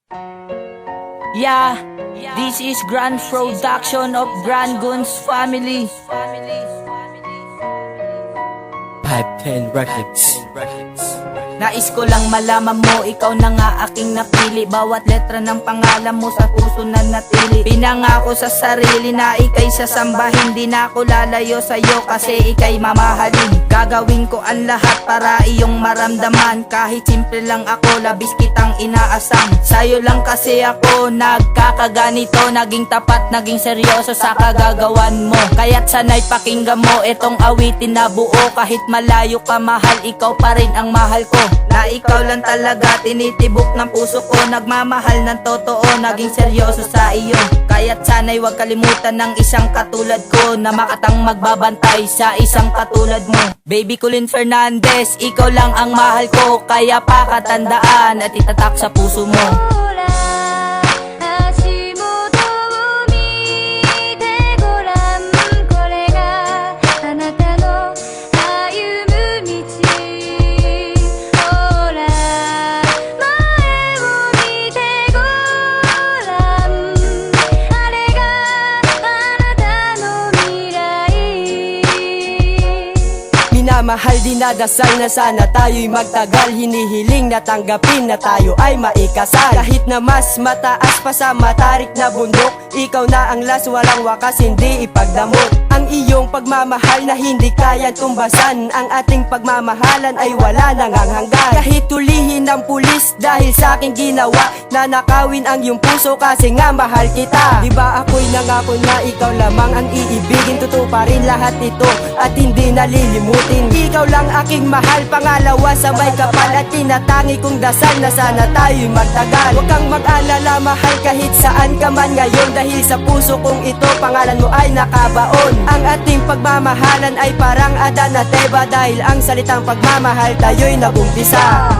Yeah, this is Grand Production of Grand Guns Family. 510 Records. Nais ko lang malaman mo, ikaw na nga aking napili. Bawat letra ng pangalan mo sa puso na natili. Pinangako sa sarili na ika'y sasambahin. Di na ako lalayo sa'yo kasi ika'y mamahalin. Gagawin ko ang lahat para iyong maramdaman. Kahit simple lang ako, labis kitang inaasam. Sa'yo lang kasi ako nagkakaganito. Naging tapat, naging seryoso sa kagagawan mo. Kaya't sanay pakinggan mo itong awitin na buo. Kahit malayo ka mahal, ikaw pa rin ang mahal ko. Na ikaw lang talaga tinitibok ng puso ko. Nagmamahal ng totoo, naging seryoso sa iyo. Kaya't sana'y huwag kalimutan ng isang katulad ko na makatang magbabantay sa isang katulad mo. Baby Colin Fernandez, ikaw lang ang mahal ko. Kaya pakatandaan at itatak sa puso mo. Mahal dinadasal na sana tayo'y magtagal. Hinihiling na tanggapin na tayo ay maikasal. Kahit na mas mataas pa sa matarik na bundok, ikaw na ang last, walang wakas, hindi ipagdamot. Ang iyong pagmamahal na hindi kayang tumbasan. Ang ating pagmamahalan ay wala nang hanggan. Kahit tulihin ng pulis dahil sa aking ginawa, nanakawin ang iyong puso kasi nga mahal kita. Diba ako'y nangako na ikaw lamang ang iibigin. Totoo pa rin lahat ito at hindi nalilimutin. Ikaw lang aking mahal, pangalawa sa may kapal. At tinatangi kong dasal na sana tayo'y magtagal. Huwag kang mag-alala mahal kahit saan ka man ngayon. Dahil sa puso kong ito, pangalan mo ay nakabaon. Ang ating pagmamahalan ay parang Adan at Eva. Dahil ang salitang pagmamahal tayo'y nagumpisa.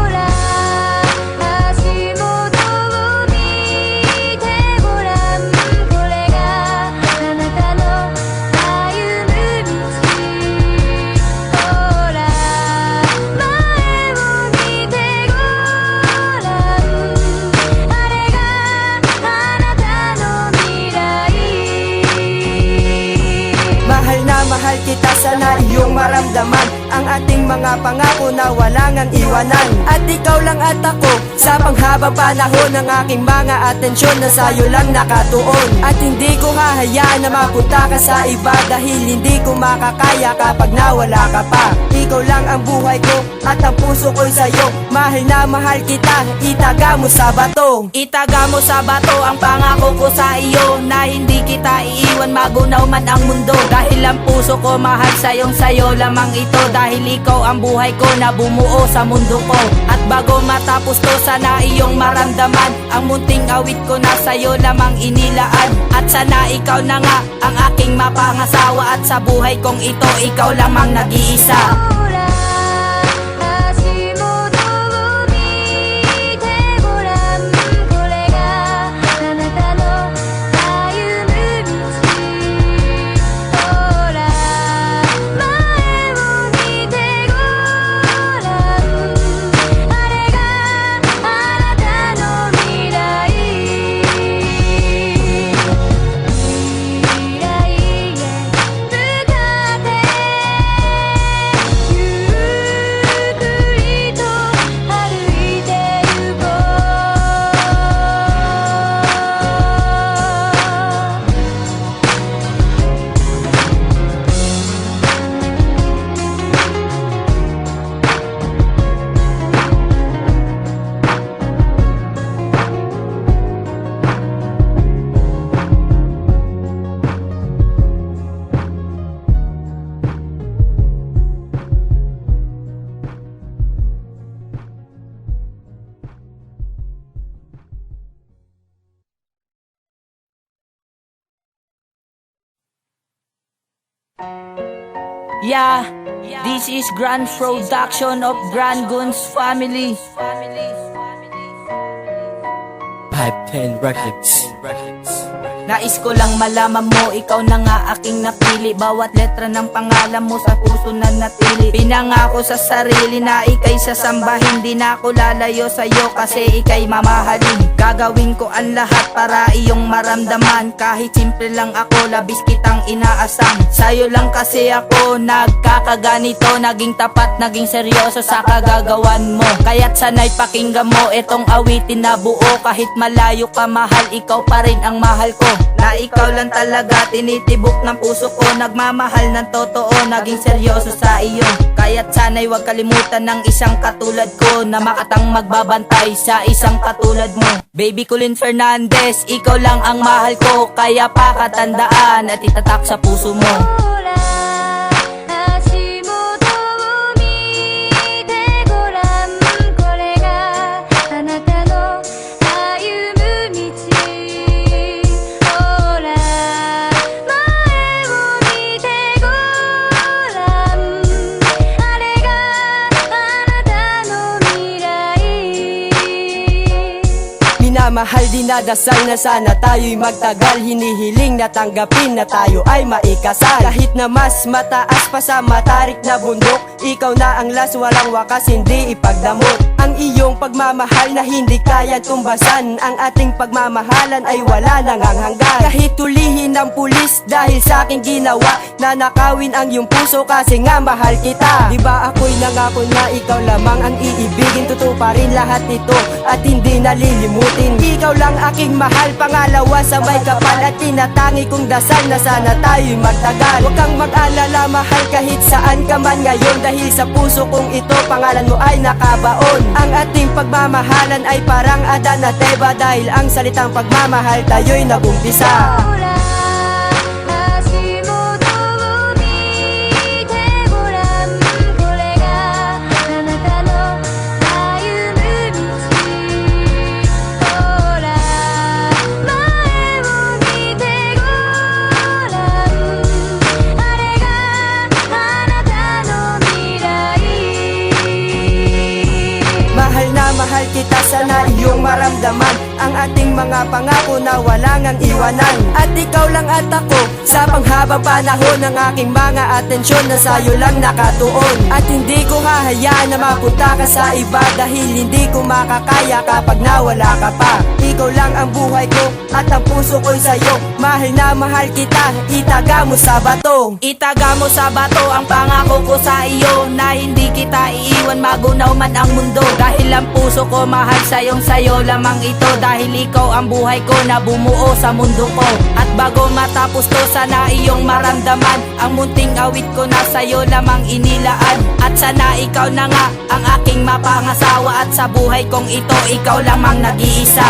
Mahal kita, sana iyong maramdaman ang ating mga pangako na walang ang iwanan. At ikaw lang at ako sa panghabang panahon ng aking mga atensyon na sa'yo lang nakatuon. At hindi ko hahayaan na mapunta ka sa iba dahil hindi ko makakaya kapag nawala ka pa. Ikaw lang ang buhay ko at ang puso ko'y sa'yo. Mahal na mahal kita, itaga mo sa bato. Itaga mo sa bato ang pangako ko sa iyo na hindi kita iiwan magunaw man ang mundo. Dahil ang puso ko mahal sayo lamang ito. Dahil ikaw ang buhay ko na bumuo sa mundo ko. At bago matapos to, sana iyong maramdaman ang munting awit ko na sa'yo lamang inilaan. At sana ikaw na nga ang aking mapangasawa. At sa buhay kong ito, ikaw lamang nag-iisa. Yeah, this is Grand Production of Grand Guns Family. 510 Records. Nais ko lang malaman mo, ikaw na nga aking napili. Bawat letra ng pangalan mo sa puso na natili. Pinangako sa sarili na ika'y sasambahin. Di na ako lalayo sa'yo kasi ika'y mamahalin. Gagawin ko ang lahat para iyong maramdaman. Kahit simple lang ako, labis kitang inaasam. Sa'yo lang kasi ako nagkakaganito. Naging tapat, naging seryoso sa kagagawan mo. Kaya't sana'y pakinggan mo itong awitin na buo. Kahit malayo ka mahal, ikaw pa rin ang mahal ko. Na ikaw lang talaga tinitibok ng puso ko. Nagmamahal ng totoo, naging seryoso sa iyo. Kaya't sana'y huwag kalimutan ng isang katulad ko na makatang magbabantay sa isang katulad mo. Baby Colin Fernandez, ikaw lang ang mahal ko. Kaya pakatandaan at itatak sa puso mo. 足元を見てごらんこれがあなたの歩む道ほら前を見てごらんあれがあなたの未来 Minamahal, dinadasal na sana tayo'y magtagal. Hinihiling na tanggapin na tayo ay maikasal. Kahit na mas mataas pa sa matarik na bundok, ikaw na ang last, walang wakas, hindi ipagdamot. Ang iyong pagmamahal na hindi kayang tumbasan. Ang ating pagmamahalan ay wala nang hanggan. Kahit tulihin ng pulis dahil sa aking ginawa, nanakawin ang iyong puso kasi nga mahal kita. Diba ako'y nangako na ikaw lamang ang iibigin. Totoo pa rin lahat ito at hindi nalilimutin. Ikaw lang aking mahal, pangalawa sa may kapal. At tinatangi kong dasal na sana tayo'y magtagal. Huwag kang mag-alala mahal kahit saan ka man ngayon. Dahil sa puso kong ito, pangalan mo ay nakabaon. Ang ating pagmamahalan ay parang Adan at Eva. Dahil ang salitang pagmamahal tayo'y nagumpisa. ほら足元を見てごらんこれがあなたの歩む道ほら前を見てごらんあれがあなたの未来 Mahal na mahal kita, sana iyong maramdaman ang ating mga pangako na walang ang iwanan. At ikaw lang at ako sa panghabang panahon ng aking mga atensyon na sa'yo lang nakatuon. At hindi ko hahayaan na mapunta ka sa iba dahil hindi ko makakaya kapag nawala ka pa. Ikaw lang ang buhay ko at ang puso ko'y sa'yo. Mahal na mahal kita, itaga mo sa bato. Itaga mo sa bato ang pangako ko sa iyo na hindi kita iiwan magunaw man ang mundo. Dahil ang puso ko mahal sayo lamang ito. Dahil ikaw ang buhay ko na bumuo sa mundo ko. At bago matapos to, sana iyong maramdaman ang munting awit ko na sa'yo lamang inilaan. At sana ikaw na nga ang aking mapangasawa. At sa buhay kong ito, ikaw lamang nag-iisa.